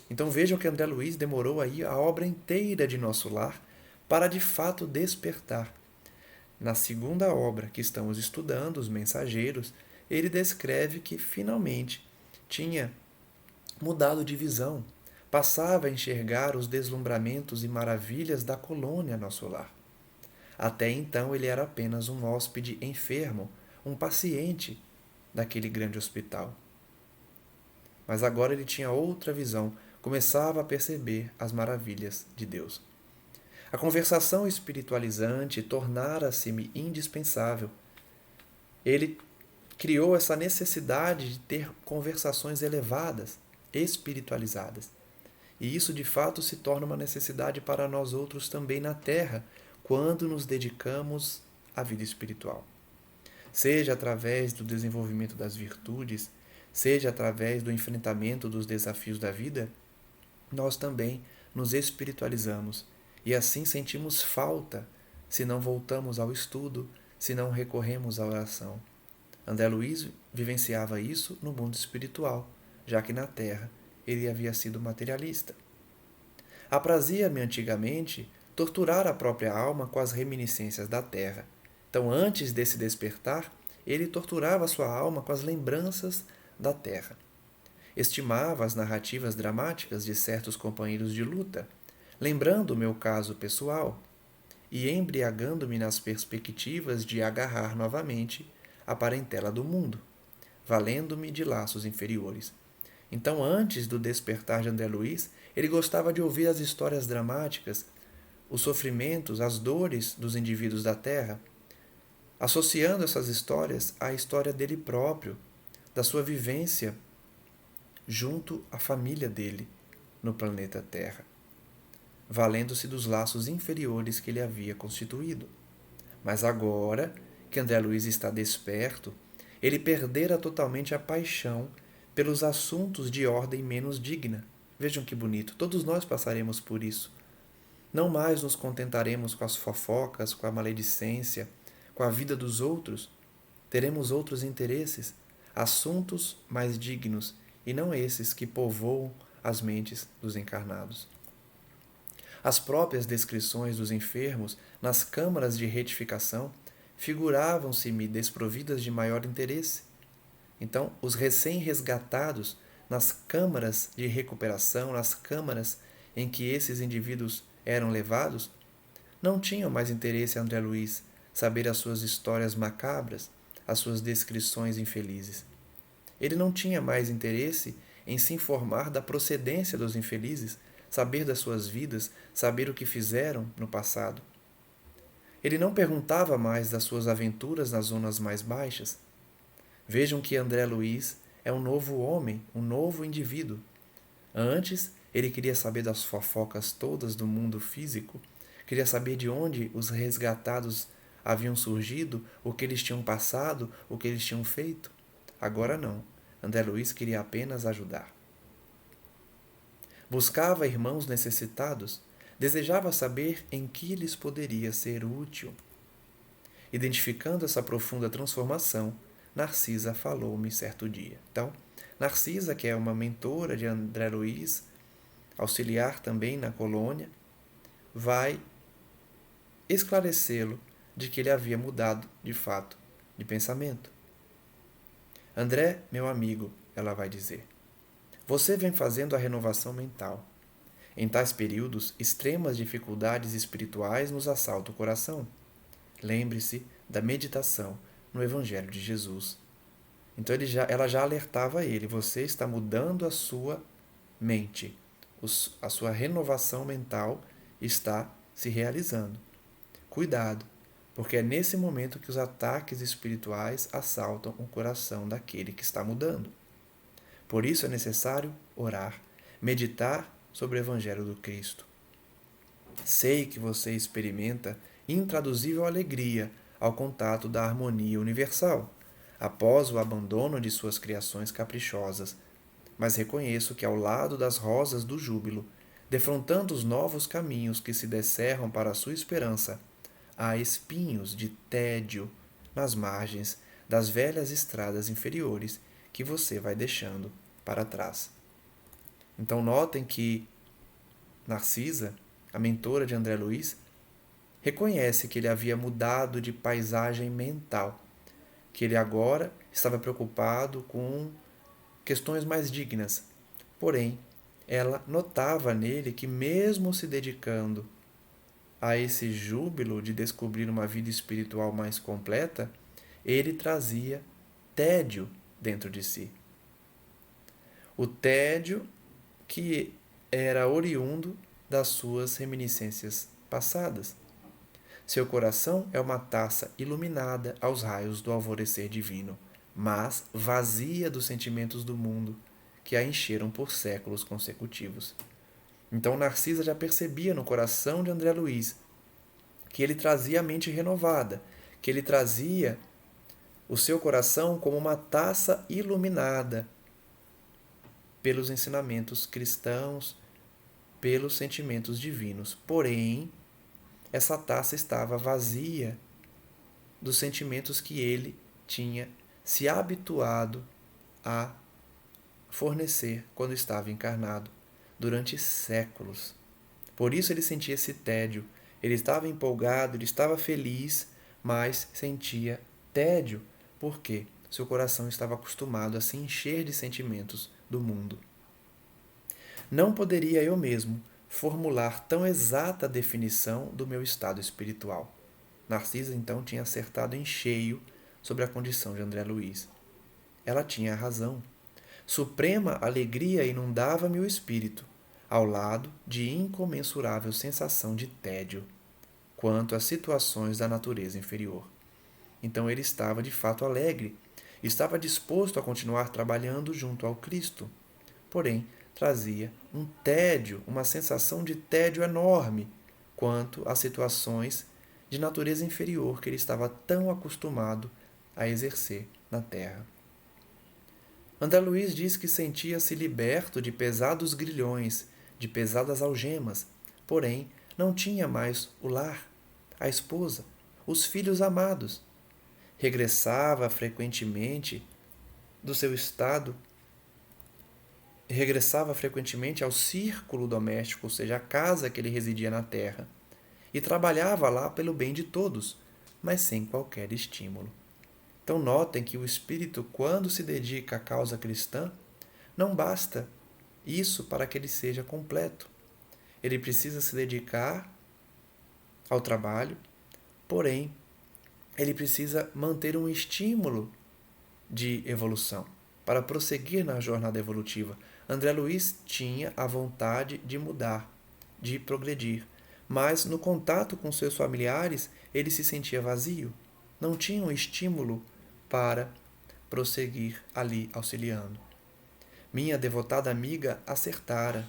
Então vejam que André Luiz demorou aí a obra inteira de nosso lar para de fato despertar. Na segunda obra que estamos estudando, Os Mensageiros, ele descreve que finalmente tinha mudado de visão, passava a enxergar os deslumbramentos e maravilhas da colônia nosso lar. Até então ele era apenas um hóspede enfermo, um paciente daquele grande hospital. Mas agora ele tinha outra visão, começava a perceber as maravilhas de Deus. A conversação espiritualizante tornara-se-me indispensável. Ele criou essa necessidade de ter conversações elevadas, espiritualizadas. E isso de fato se torna uma necessidade para nós outros também na Terra, quando nos dedicamos à vida espiritual. Seja através do desenvolvimento das virtudes, seja através do enfrentamento dos desafios da vida, nós também nos espiritualizamos e assim sentimos falta se não voltamos ao estudo, se não recorremos à oração. André Luiz vivenciava isso no mundo espiritual, já que na Terra ele havia sido materialista. Aprazia-me antigamente torturar a própria alma com as reminiscências da Terra. Então, antes desse despertar, ele torturava sua alma com as lembranças da Terra. Estimava as narrativas dramáticas de certos companheiros de luta, lembrando o meu caso pessoal e embriagando-me nas perspectivas de agarrar novamente a parentela do mundo, valendo-me de laços inferiores. Então, antes do despertar de André Luiz, ele gostava de ouvir as histórias dramáticas, os sofrimentos, as dores dos indivíduos da Terra, associando essas histórias à história dele próprio, da sua vivência junto à família dele no planeta Terra, valendo-se dos laços inferiores que ele havia constituído. Mas agora que André Luiz está desperto, ele perdera totalmente a paixão pelos assuntos de ordem menos digna. Vejam que bonito, todos nós passaremos por isso. Não mais nos contentaremos com as fofocas, com a maledicência, com a vida dos outros. Teremos outros interesses, assuntos mais dignos, e não esses que povoam as mentes dos encarnados. As próprias descrições dos enfermos nas câmaras de retificação figuravam-se-me desprovidas de maior interesse. Então, os recém-resgatados nas câmaras de recuperação, nas câmaras em que esses indivíduos eram levados, não tinham mais interesse, André Luiz, saber as suas histórias macabras, as suas descrições infelizes. Ele não tinha mais interesse em se informar da procedência dos infelizes, saber das suas vidas, saber o que fizeram no passado. Ele não perguntava mais das suas aventuras nas zonas mais baixas. Vejam que André Luiz é um novo homem, um novo indivíduo. Antes, ele queria saber das fofocas todas do mundo físico, queria saber de onde os resgatados haviam surgido, o que eles tinham passado, o que eles tinham feito. Agora não. André Luiz queria apenas ajudar. Buscava irmãos necessitados, desejava saber em que lhes poderia ser útil. Identificando essa profunda transformação, Narcisa falou-me certo dia. Então, Narcisa, que é uma mentora de André Luiz, auxiliar também na colônia, vai esclarecê-lo de que ele havia mudado, de fato, de pensamento. André, meu amigo, ela vai dizer, você vem fazendo a renovação mental. Em tais períodos, extremas dificuldades espirituais nos assaltam o coração. Lembre-se da meditação no Evangelho de Jesus. Então ela já alertava ele, você está mudando a sua mente, a sua renovação mental está se realizando. Cuidado, porque é nesse momento que os ataques espirituais assaltam o coração daquele que está mudando. Por isso é necessário orar, meditar sobre o Evangelho do Cristo. Sei que você experimenta intraduzível alegria ao contato da harmonia universal, após o abandono de suas criações caprichosas, mas reconheço que ao lado das rosas do júbilo, defrontando os novos caminhos que se descerram para a sua esperança, há espinhos de tédio nas margens das velhas estradas inferiores que você vai deixando para trás. Então notem que Narcisa, a mentora de André Luiz, reconhece que ele havia mudado de paisagem mental, que ele agora estava preocupado com questões mais dignas. Porém, ela notava nele que mesmo se dedicando a esse júbilo de descobrir uma vida espiritual mais completa, ele trazia tédio dentro de si. O tédio que era oriundo das suas reminiscências passadas. Seu coração é uma taça iluminada aos raios do alvorecer divino, mas vazia dos sentimentos do mundo que a encheram por séculos consecutivos. Então Narcisa já percebia no coração de André Luiz que ele trazia a mente renovada, que ele trazia o seu coração como uma taça iluminada pelos ensinamentos cristãos, pelos sentimentos divinos. Porém, essa taça estava vazia dos sentimentos que ele tinha se habituado a fornecer quando estava encarnado durante séculos. Por isso ele sentia esse tédio. Ele estava empolgado, ele estava feliz, mas sentia tédio. Por quê? Seu coração estava acostumado a se encher de sentimentos do mundo. Não poderia eu mesmo formular tão exata definição do meu estado espiritual. Narcisa, então, tinha acertado em cheio sobre a condição de André Luiz. Ela tinha razão. Suprema alegria inundava-me o espírito, ao lado de incomensurável sensação de tédio, quanto às situações da natureza inferior. Então ele estava de fato alegre, estava disposto a continuar trabalhando junto ao Cristo. Porém, trazia um tédio, uma sensação de tédio enorme quanto às situações de natureza inferior que ele estava tão acostumado a exercer na terra. André Luiz diz que sentia-se liberto de pesados grilhões, de pesadas algemas, porém não tinha mais o lar, a esposa, os filhos amados. Regressava frequentemente ao círculo doméstico, ou seja, a casa que ele residia na terra, e trabalhava lá pelo bem de todos, mas sem qualquer estímulo. Então notem que o espírito, quando se dedica à causa cristã, não basta isso para que ele seja completo. Ele precisa se dedicar ao trabalho, porém, ele precisa manter um estímulo de evolução para prosseguir na jornada evolutiva. André Luiz tinha a vontade de mudar, de progredir, mas no contato com seus familiares ele se sentia vazio, não tinha um estímulo para prosseguir ali auxiliando. Minha devotada amiga acertara.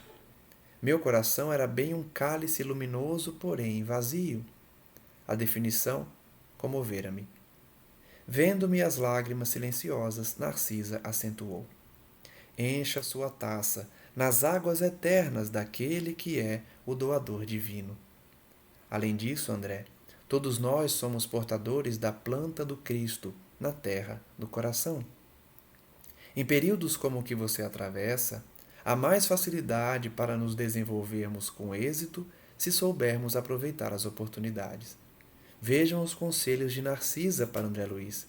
Meu coração era bem um cálice luminoso, porém vazio. A definição comovera-me. Vendo-me as lágrimas silenciosas, Narcisa acentuou: encha sua taça nas águas eternas daquele que é o doador divino. Além disso, André, todos nós somos portadores da planta do Cristo na terra do coração. Em períodos como o que você atravessa, há mais facilidade para nos desenvolvermos com êxito se soubermos aproveitar as oportunidades. Vejam os conselhos de Narcisa para André Luiz.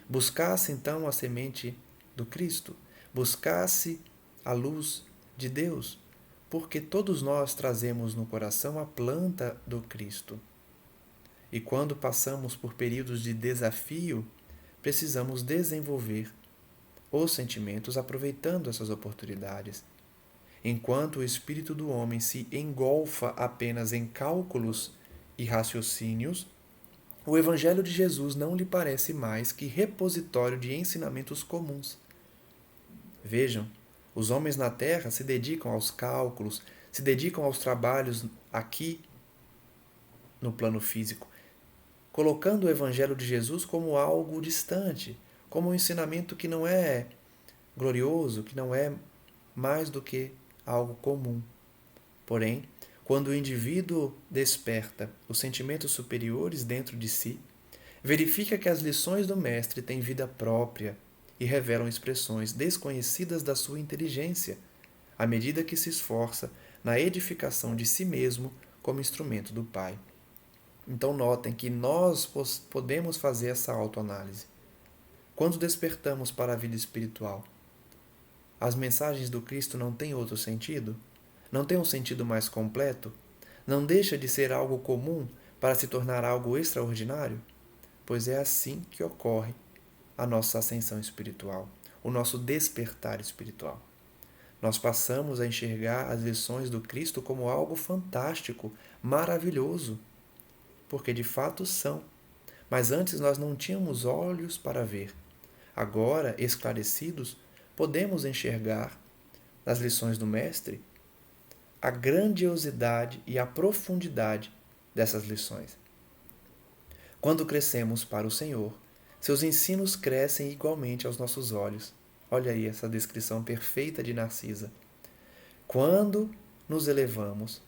Buscasse então a semente do Cristo, buscasse a luz de Deus, porque todos nós trazemos no coração a planta do Cristo. E quando passamos por períodos de desafio, precisamos desenvolver os sentimentos aproveitando essas oportunidades. Enquanto o espírito do homem se engolfa apenas em cálculos e raciocínios, o Evangelho de Jesus não lhe parece mais que repositório de ensinamentos comuns. Vejam, os homens na Terra se dedicam aos cálculos, se dedicam aos trabalhos aqui no plano físico, colocando o Evangelho de Jesus como algo distante, como um ensinamento que não é glorioso, que não é mais do que algo comum. Porém, quando o indivíduo desperta os sentimentos superiores dentro de si, verifica que as lições do Mestre têm vida própria e revelam expressões desconhecidas da sua inteligência, à medida que se esforça na edificação de si mesmo como instrumento do Pai. Então notem que nós podemos fazer essa autoanálise. Quando despertamos para a vida espiritual, as mensagens do Cristo não têm outro sentido? Não tem um sentido mais completo? Não deixa de ser algo comum para se tornar algo extraordinário? Pois é assim que ocorre a nossa ascensão espiritual, o nosso despertar espiritual. Nós passamos a enxergar as lições do Cristo como algo fantástico, maravilhoso, porque de fato são. Mas antes nós não tínhamos olhos para ver. Agora, esclarecidos, podemos enxergar nas lições do Mestre a grandiosidade e a profundidade dessas lições. Quando crescemos para o Senhor, seus ensinos crescem igualmente aos nossos olhos. Olha aí essa descrição perfeita de Narcisa. Quando nos elevamos,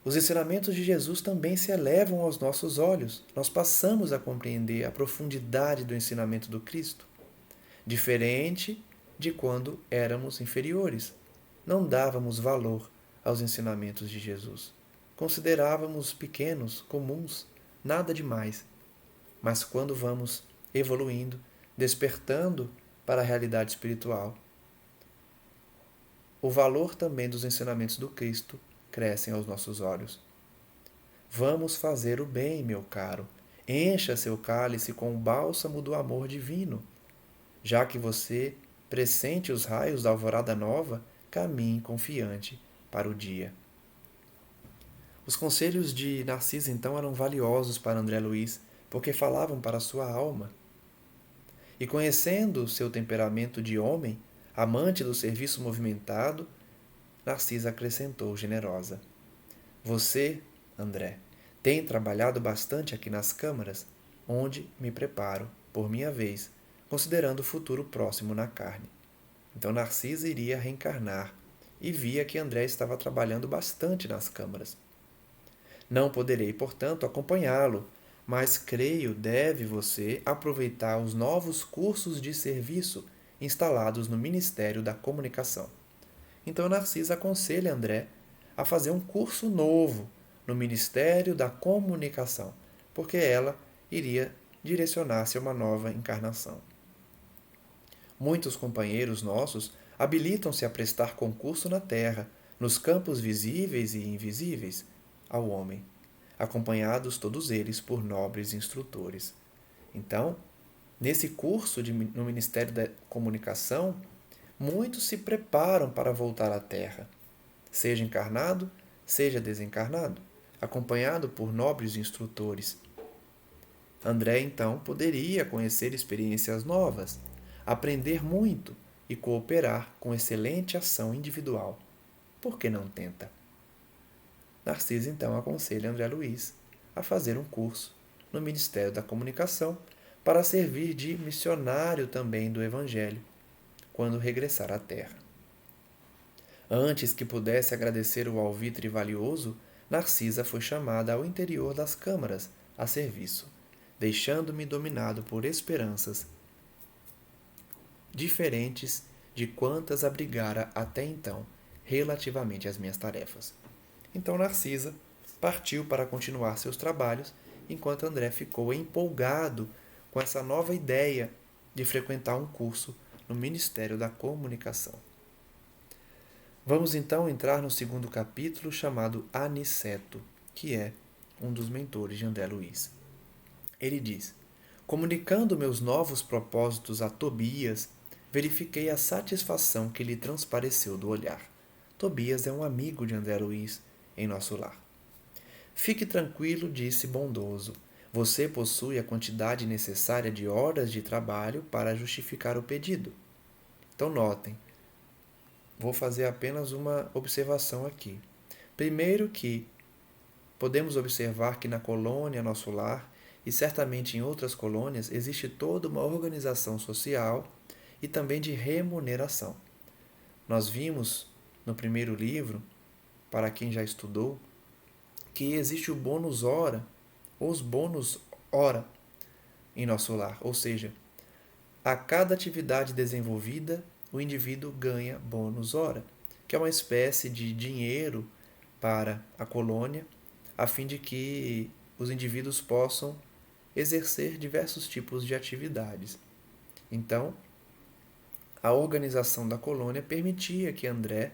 os ensinamentos de Jesus também se elevam aos nossos olhos. Nós passamos a compreender a profundidade do ensinamento do Cristo, diferente de quando éramos inferiores. Não dávamos valor aos ensinamentos de Jesus. Considerávamos pequenos, comuns, nada demais. Mas quando vamos evoluindo, despertando para a realidade espiritual, o valor também dos ensinamentos do Cristo crescem aos nossos olhos. Vamos fazer o bem, meu caro. Encha seu cálice com o bálsamo do amor divino. Já que você pressente os raios da alvorada nova, caminhe confiante para o dia. Os conselhos de Narcisa, então, eram valiosos para André Luiz, porque falavam para a sua alma. E conhecendo seu temperamento de homem, amante do serviço movimentado, Narcisa acrescentou generosa: você, André, tem trabalhado bastante aqui nas câmaras, onde me preparo, por minha vez, considerando o futuro próximo na carne. Então Narcisa iria reencarnar e via que André estava trabalhando bastante nas câmaras. Não poderei, portanto, acompanhá-lo, mas creio deve você aproveitar os novos cursos de serviço instalados no Ministério da Comunicação. Então Narcisa aconselha André a fazer um curso novo no Ministério da Comunicação, porque ela iria direcionar-se a uma nova encarnação. Muitos companheiros nossos habilitam-se a prestar concurso na terra, nos campos visíveis e invisíveis ao homem, acompanhados todos eles por nobres instrutores. Então, nesse curso no Ministério da Comunicação, muitos se preparam para voltar à Terra, seja encarnado, seja desencarnado, acompanhado por nobres instrutores. André, então, poderia conhecer experiências novas, aprender muito e cooperar com excelente ação individual. Por que não tenta? Narciso, então, aconselha André Luiz a fazer um curso no Ministério da Comunicação para servir de missionário também do Evangelho, quando regressar à Terra. Antes que pudesse agradecer o alvitre valioso, Narcisa foi chamada ao interior das câmaras a serviço, deixando-me dominado por esperanças diferentes de quantas abrigara até então, relativamente às minhas tarefas. Então Narcisa partiu para continuar seus trabalhos, enquanto André ficou empolgado com essa nova ideia de frequentar um curso no Ministério da Comunicação. Vamos então entrar no segundo capítulo, chamado Aniceto, que é um dos mentores de André Luiz. Ele diz: comunicando meus novos propósitos a Tobias, verifiquei a satisfação que lhe transpareceu do olhar. Tobias é um amigo de André Luiz em nosso lar. Fique tranquilo, disse bondoso. Você possui a quantidade necessária de horas de trabalho para justificar o pedido. Então, notem, vou fazer apenas uma observação aqui. Primeiro que podemos observar que na colônia Nosso Lar, e certamente em outras colônias, existe toda uma organização social e também de remuneração. Nós vimos no primeiro livro, para quem já estudou, que existe o bônus hora, ou os bônus hora em Nosso Lar, ou seja, a cada atividade desenvolvida, o indivíduo ganha bônus hora, que é uma espécie de dinheiro para a colônia, a fim de que os indivíduos possam exercer diversos tipos de atividades. Então, a organização da colônia permitia que André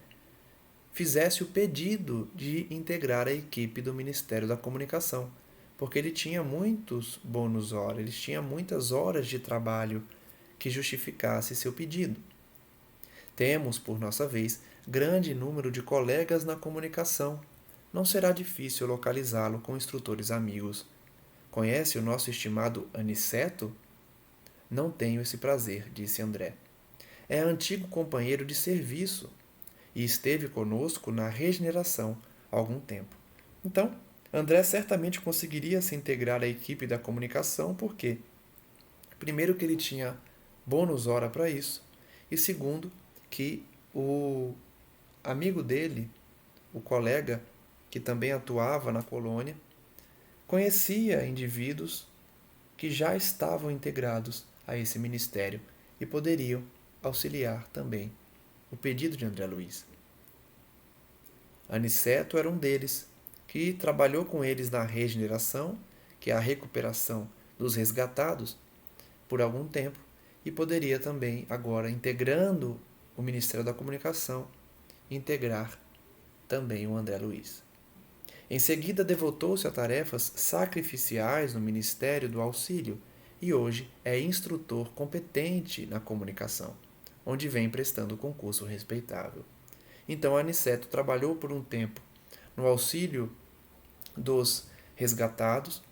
fizesse o pedido de integrar a equipe do Ministério da Comunicação, porque ele tinha muitos bônus hora, ele tinha muitas horas de trabalho que justificasse seu pedido. Temos, por nossa vez, grande número de colegas na comunicação. Não será difícil localizá-lo com instrutores amigos. Conhece o nosso estimado Aniceto? Não tenho esse prazer, disse André. É antigo companheiro de serviço e esteve conosco na regeneração há algum tempo. Então, André certamente conseguiria se integrar à equipe da comunicação porque, primeiro, que ele tinha bônus hora para isso, e segundo, que o amigo dele, o colega que também atuava na colônia, conhecia indivíduos que já estavam integrados a esse ministério e poderiam auxiliar também o pedido de André Luiz. Aniceto era um deles, que trabalhou com eles na regeneração, que é a recuperação dos resgatados, por algum tempo, e poderia também, agora integrando o Ministério da Comunicação, integrar também o André Luiz. Em seguida, devotou-se a tarefas sacrificiais no Ministério do Auxílio e hoje é instrutor competente na comunicação, onde vem prestando concurso respeitável. Então, Aniceto trabalhou por um tempo no auxílio dos resgatados,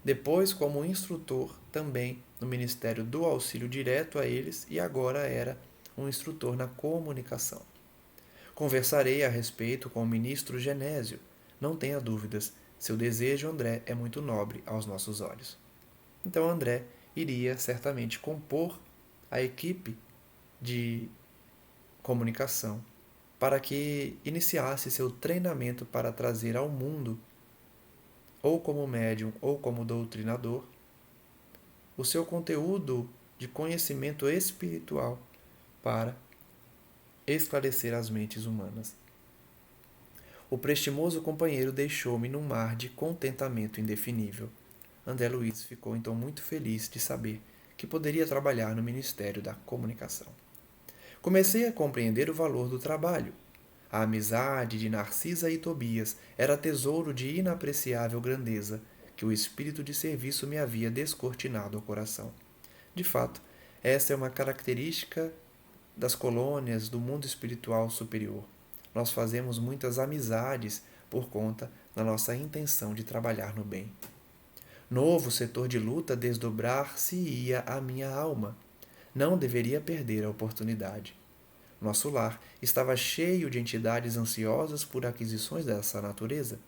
depois como instrutor também no Ministério do Auxílio direto a eles e agora era um instrutor na comunicação. Conversarei a respeito com o ministro Genésio. Não tenha dúvidas, seu desejo, André, é muito nobre aos nossos olhos. Então André iria certamente compor a equipe de comunicação para que iniciasse seu treinamento para trazer ao mundo, ou como médium ou como doutrinador, o seu conteúdo de conhecimento espiritual para esclarecer as mentes humanas. O prestimoso companheiro deixou-me num mar de contentamento indefinível. André Luiz ficou então muito feliz de saber que poderia trabalhar no Ministério da Comunicação. Comecei a compreender o valor do trabalho. A amizade de Narcisa e Tobias era tesouro de inapreciável grandeza que o espírito de serviço me havia descortinado ao coração. De fato, essa é uma característica das colônias do mundo espiritual superior. Nós fazemos muitas amizades por conta da nossa intenção de trabalhar no bem. Novo setor de luta desdobrar-se-ia a minha alma. Não deveria perder a oportunidade. Nosso lar estava cheio de entidades ansiosas por aquisições dessa natureza.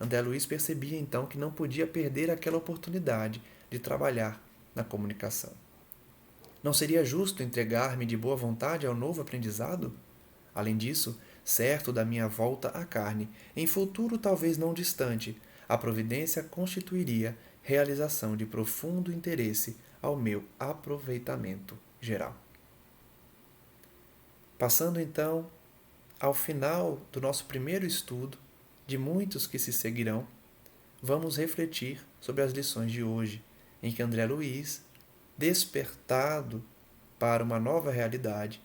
André Luiz percebia então que não podia perder aquela oportunidade de trabalhar na comunicação. Não seria justo entregar-me de boa vontade ao novo aprendizado? Além disso, certo da minha volta à carne, em futuro talvez não distante, a providência constituiria realização de profundo interesse ao meu aproveitamento geral. Passando então ao final do nosso primeiro estudo, de muitos que se seguirão, vamos refletir sobre as lições de hoje, em que André Luiz, despertado para uma nova realidade,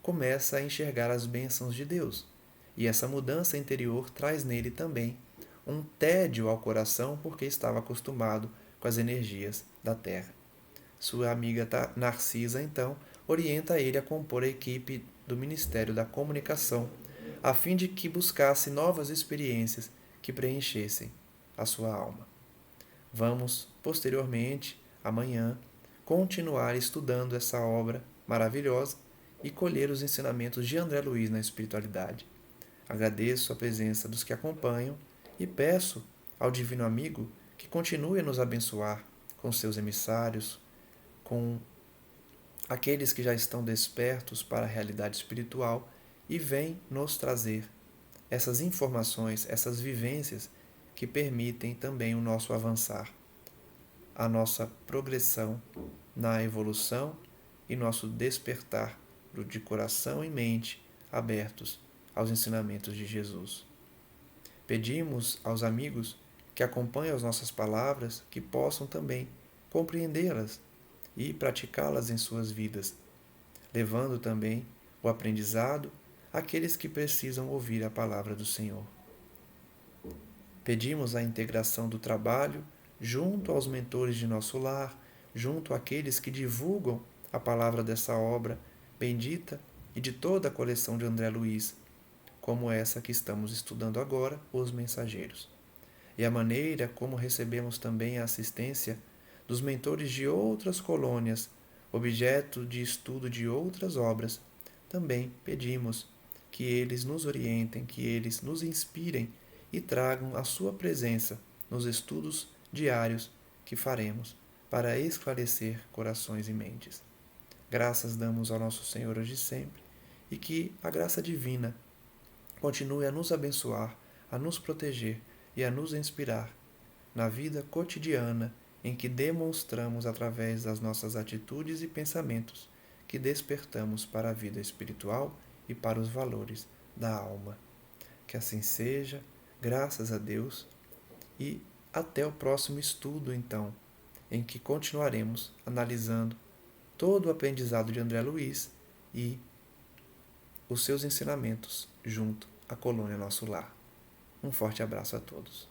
começa a enxergar as bênçãos de Deus. E essa mudança interior traz nele também um tédio ao coração, porque estava acostumado com as energias da terra. Sua amiga Narcisa, então, orienta ele a compor a equipe do Ministério da Comunicação, a fim de que buscasse novas experiências que preenchessem a sua alma. Vamos, posteriormente, amanhã, continuar estudando essa obra maravilhosa e colher os ensinamentos de André Luiz na espiritualidade. Agradeço a presença dos que acompanham e peço ao Divino Amigo que continue a nos abençoar com seus emissários, com aqueles que já estão despertos para a realidade espiritual e vem nos trazer essas informações, essas vivências que permitem também o nosso avançar, a nossa progressão na evolução e nosso despertar de coração e mente abertos aos ensinamentos de Jesus. Pedimos aos amigos que acompanhem as nossas palavras que possam também compreendê-las e praticá-las em suas vidas, levando também o aprendizado àqueles que precisam ouvir a palavra do Senhor. Pedimos a integração do trabalho junto aos mentores de nosso lar, junto àqueles que divulgam a palavra dessa obra bendita e de toda a coleção de André Luiz, como essa que estamos estudando agora, Os Mensageiros. E a maneira como recebemos também a assistência dos mentores de outras colônias, objeto de estudo de outras obras, também pedimos que eles nos orientem, que eles nos inspirem e tragam a sua presença nos estudos diários que faremos para esclarecer corações e mentes. Graças damos ao nosso Senhor hoje e sempre, e que a graça divina continue a nos abençoar, a nos proteger e a nos inspirar na vida cotidiana em que demonstramos através das nossas atitudes e pensamentos que despertamos para a vida espiritual e para os valores da alma. Que assim seja, graças a Deus, e até o próximo estudo, então, em que continuaremos analisando todo o aprendizado de André Luiz e os seus ensinamentos junto à colônia Nosso Lar. Um forte abraço a todos.